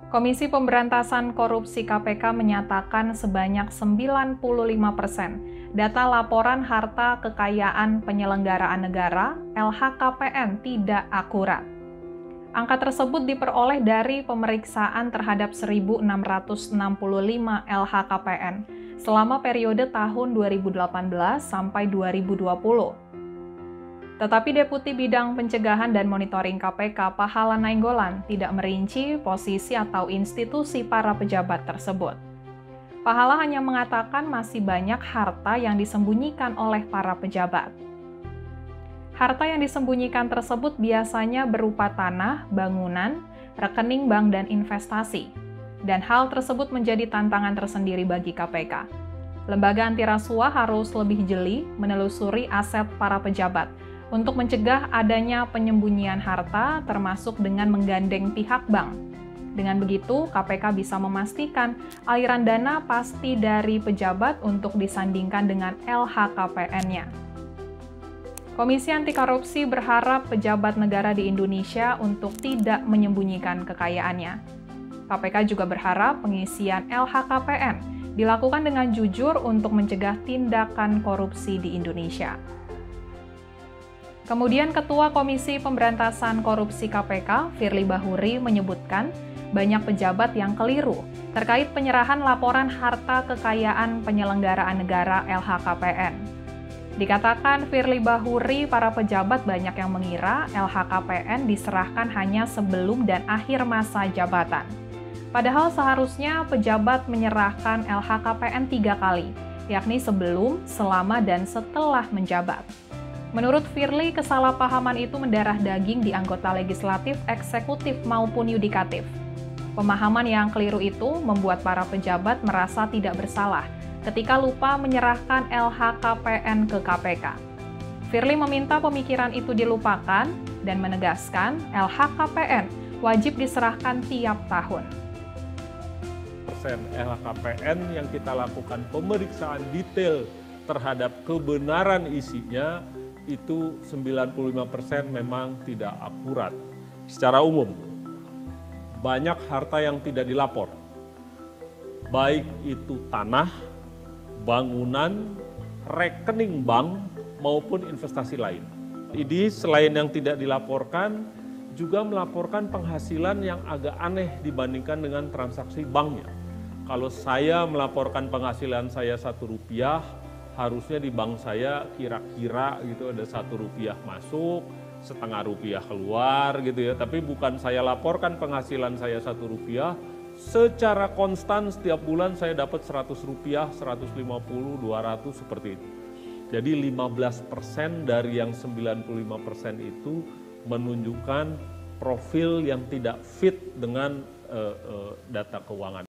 Komisi Pemberantasan Korupsi KPK menyatakan sebanyak 95% data laporan harta kekayaan penyelenggaraan negara (LHKPN) tidak akurat. Angka tersebut diperoleh dari pemeriksaan terhadap 1.665 LHKPN selama periode tahun 2018 sampai 2020. Tetapi Deputi Bidang Pencegahan dan Monitoring KPK Pahala Nainggolan tidak merinci posisi atau institusi para pejabat tersebut. Pahala hanya mengatakan masih banyak harta yang disembunyikan oleh para pejabat. Harta yang disembunyikan tersebut biasanya berupa tanah, bangunan, rekening bank, dan investasi. Dan hal tersebut menjadi tantangan tersendiri bagi KPK. Lembaga anti rasuah harus lebih jeli menelusuri aset para pejabat untuk mencegah adanya penyembunyian harta, termasuk dengan menggandeng pihak bank. Dengan begitu, KPK bisa memastikan aliran dana pasti dari pejabat untuk disandingkan dengan LHKPN-nya. Komisi Anti Korupsi berharap pejabat negara di Indonesia untuk tidak menyembunyikan kekayaannya. KPK juga berharap pengisian LHKPN dilakukan dengan jujur untuk mencegah tindakan korupsi di Indonesia. Kemudian Ketua Komisi Pemberantasan Korupsi KPK, Firly Bahuri, menyebutkan banyak pejabat yang keliru terkait penyerahan laporan harta kekayaan penyelenggaraan negara LHKPN. Dikatakan Firly Bahuri, para pejabat banyak yang mengira LHKPN diserahkan hanya sebelum dan akhir masa jabatan. Padahal seharusnya pejabat menyerahkan LHKPN 3 kali, yakni sebelum, selama, dan setelah menjabat. Menurut Firly, kesalahpahaman itu mendarah daging di anggota legislatif, eksekutif, maupun yudikatif. Pemahaman yang keliru itu membuat para pejabat merasa tidak bersalah ketika lupa menyerahkan LHKPN ke KPK. Firly meminta pemikiran itu dilupakan dan menegaskan LHKPN wajib diserahkan tiap tahun. LHKPN yang kita lakukan pemeriksaan detail terhadap kebenaran isinya itu 95% memang tidak akurat. Secara umum, banyak harta yang tidak dilapor, baik itu tanah, bangunan, rekening bank, maupun investasi lain. Ini selain yang tidak dilaporkan, juga melaporkan penghasilan yang agak aneh dibandingkan dengan transaksi banknya. Kalau saya melaporkan penghasilan saya Rp1, harusnya di bank saya kira-kira gitu ada Rp1 masuk, Rp0,5 keluar gitu ya. Tapi bukan saya laporkan penghasilan saya Rp1, secara konstan setiap bulan saya dapat Rp100, 150, 200 seperti itu. Jadi 15% dari yang 95% itu menunjukkan profil yang tidak fit dengan data keuangan.